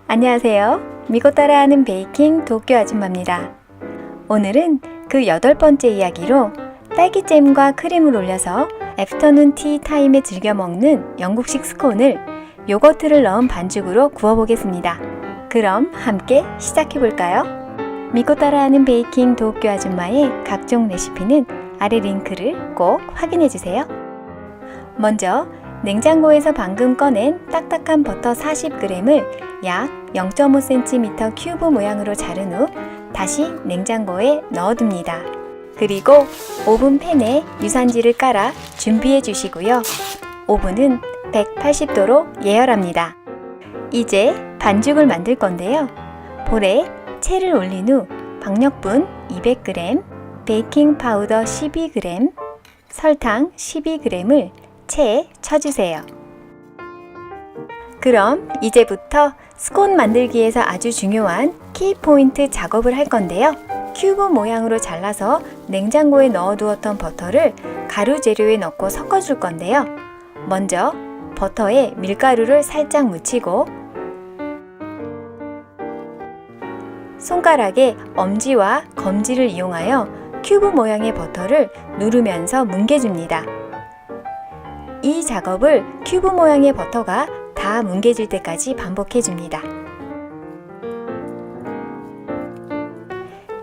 안녕하세요. 믿고 따라하는 베이킹 도쿄 아줌마입니다. 오늘은 그 8번째 이야기로 딸기잼과 크림을 올려서 애프터눈 티 타임에 즐겨 먹는 영국식 스콘을 요거트를 넣은 반죽으로 구워보겠습니다. 그럼 함께 시작해볼까요? 믿고 따라하는 베이킹 도쿄 아줌마의 각종 레시피는 아래 링크를 꼭 확인해주세요. 먼저 냉장고에서 방금 꺼낸 딱딱한 버터 40g을 약 0.5cm 큐브 모양으로 자른 후 다시 냉장고에 넣어둡니다. 그리고 오븐 팬에 유산지를 깔아 준비해 주시고요. 오븐은 180도로 예열합니다. 이제 반죽을 만들 건데요. 볼에 채를 올린 후 박력분 200g, 베이킹 파우더 12g, 설탕 12g을 채에 쳐주세요. 그럼 이제부터 스콘 만들기에서 아주 중요한 키포인트 작업을 할 건데요. 큐브 모양으로 잘라서 냉장고에 넣어두었던 버터를 가루 재료에 넣고 섞어줄 건데요. 먼저 버터에 밀가루를 살짝 묻히고 손가락에 엄지와 검지를 이용하여 큐브 모양의 버터를 누르면서 뭉개줍니다. 이 작업을 큐브 모양의 버터가 다 뭉개질 때까지 반복해줍니다.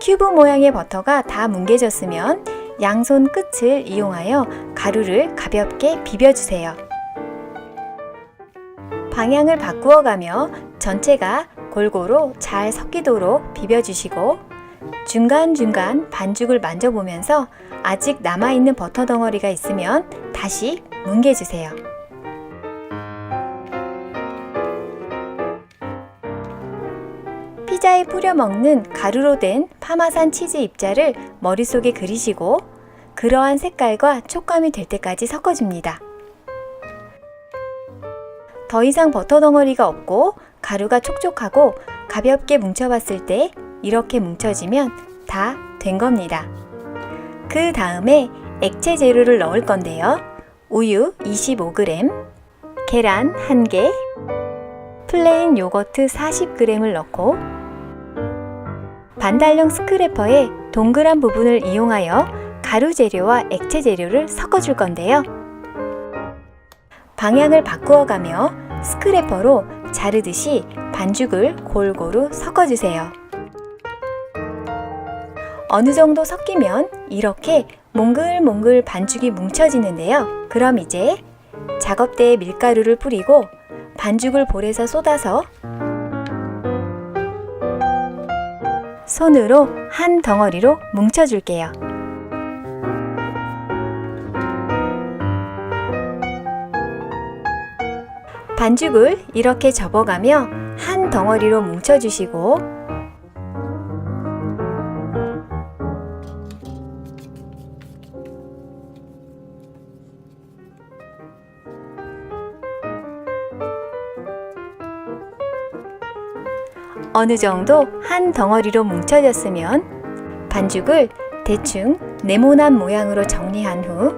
큐브 모양의 버터가 다 뭉개졌으면 양손 끝을 이용하여 가루를 가볍게 비벼주세요. 방향을 바꾸어 가며 전체가 골고루 잘 섞이도록 비벼주시고 중간중간 반죽을 만져보면서 아직 남아있는 버터 덩어리가 있으면 다시 뭉개주세요. 피자에 뿌려 먹는 가루로 된 파마산 치즈 입자를 머릿속에 그리시고 그러한 색깔과 촉감이 될 때까지 섞어줍니다. 더 이상 버터 덩어리가 없고 가루가 촉촉하고 가볍게 뭉쳐봤을 때 이렇게 뭉쳐지면 다 된 겁니다. 그 다음에 액체 재료를 넣을 건데요. 우유 25g, 계란 1개, 플레인 요거트 40g을 넣고 반달형 스크래퍼에 동그란 부분을 이용하여 가루 재료와 액체 재료를 섞어줄 건데요. 방향을 바꾸어 가며 스크래퍼로 자르듯이 반죽을 골고루 섞어주세요. 어느 정도 섞이면 이렇게 몽글몽글 반죽이 뭉쳐지는데요. 그럼 이제 작업대에 밀가루를 뿌리고 반죽을 볼에서 쏟아서 손으로 한 덩어리로 뭉쳐줄게요. 반죽을 이렇게 접어가며 한 덩어리로 뭉쳐주시고 어느 정도 한 덩어리로 뭉쳐졌으면 반죽을 대충 네모난 모양으로 정리한 후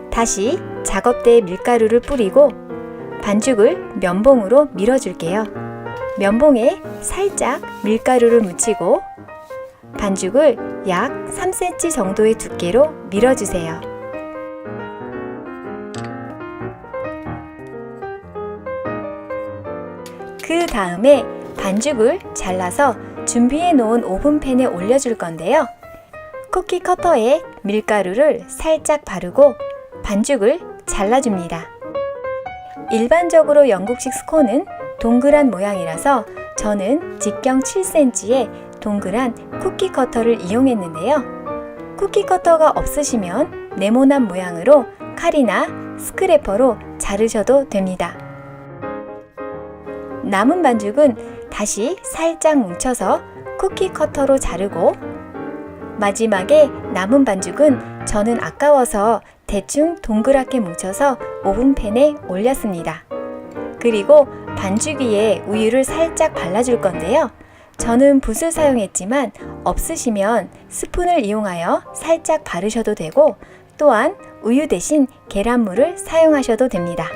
다시 작업대에 밀가루를 뿌리고 반죽을 면봉으로 밀어줄게요. 면봉에 살짝 밀가루를 묻히고 반죽을 약 3cm 정도의 두께로 밀어주세요. 그 다음에 반죽을 잘라서 준비해 놓은 오븐팬에 올려줄 건데요. 쿠키 커터에 밀가루를 살짝 바르고 반죽을 잘라줍니다. 일반적으로 영국식 스콘은 동그란 모양이라서 저는 직경 7cm의 동그란 쿠키 커터를 이용했는데요. 쿠키 커터가 없으시면 네모난 모양으로 칼이나 스크래퍼로 자르셔도 됩니다. 남은 반죽은 다시 살짝 뭉쳐서 쿠키 커터로 자르고 마지막에 남은 반죽은 저는 아까워서 대충 동그랗게 뭉쳐서 오븐팬에 올렸습니다. 그리고 반죽 위에 우유를 살짝 발라줄 건데요. 저는 붓을 사용했지만 없으시면 스푼을 이용하여 살짝 바르셔도 되고 또한 우유 대신 계란물을 사용하셔도 됩니다.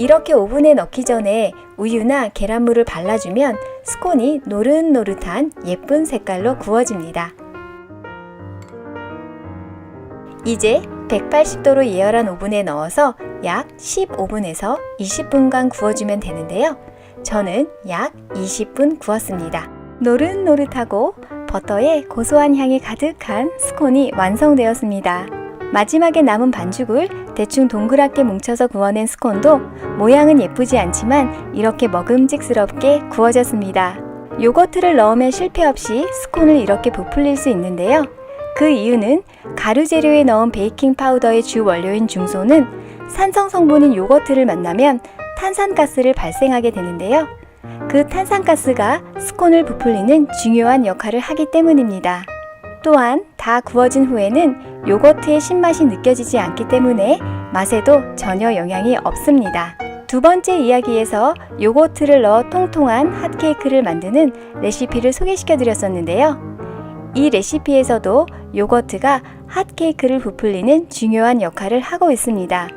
이렇게 오븐에 넣기 전에 우유나 계란물을 발라주면 스콘이 노릇노릇한 예쁜 색깔로 구워집니다. 이제 180도로 예열한 오븐에 넣어서 약 15분에서 20분간 구워주면 되는데요. 저는 약 20분 구웠습니다. 노릇노릇하고 버터의 고소한 향이 가득한 스콘이 완성되었습니다. 마지막에 남은 반죽을 대충 동그랗게 뭉쳐서 구워낸 스콘도 모양은 예쁘지 않지만 이렇게 먹음직스럽게 구워졌습니다. 요거트를 넣으면 실패 없이 스콘을 이렇게 부풀릴 수 있는데요. 그 이유는 가루 재료에 넣은 베이킹 파우더의 주 원료인 중소는 산성 성분인 요거트를 만나면 탄산가스를 발생하게 되는데요. 그 탄산가스가 스콘을 부풀리는 중요한 역할을 하기 때문입니다. 또한 다 구워진 후에는 요거트의 신맛이 느껴지지 않기 때문에 맛에도 전혀 영향이 없습니다. 두 번째 이야기에서 요거트를 넣어 통통한 핫케이크를 만드는 레시피를 소개시켜 드렸었는데요. 이 레시피에서도 요거트가 핫케이크를 부풀리는 중요한 역할을 하고 있습니다.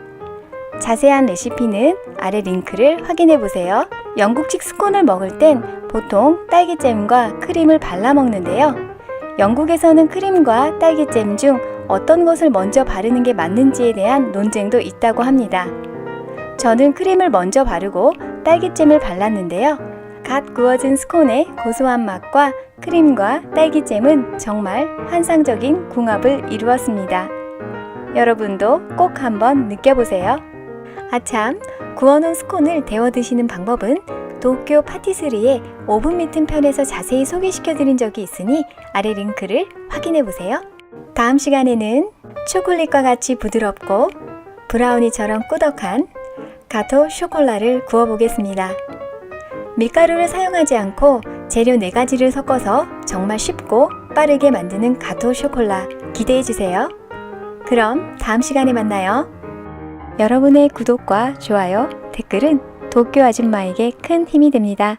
자세한 레시피는 아래 링크를 확인해 보세요. 영국식 스콘을 먹을 땐 보통 딸기잼과 크림을 발라 먹는데요. 영국에서는 크림과 딸기잼 중 어떤 것을 먼저 바르는 게 맞는지에 대한 논쟁도 있다고 합니다. 저는 크림을 먼저 바르고 딸기잼을 발랐는데요. 갓 구워진 스콘의 고소한 맛과 크림과 딸기잼은 정말 환상적인 궁합을 이루었습니다. 여러분도 꼭 한번 느껴보세요. 아참, 구워놓은 스콘을 데워 드시는 방법은 도쿄 파티스리의 오븐 밑은 편에서 자세히 소개시켜드린 적이 있으니 아래 링크를 확인해보세요. 다음 시간에는 초콜릿과 같이 부드럽고 브라우니처럼 꾸덕한 가토 쇼콜라를 구워보겠습니다. 밀가루를 사용하지 않고 재료 4가지를 섞어서 정말 쉽고 빠르게 만드는 가토 쇼콜라 기대해주세요. 그럼 다음 시간에 만나요. 여러분의 구독과 좋아요, 댓글은 도쿄 아줌마에게 큰 힘이 됩니다.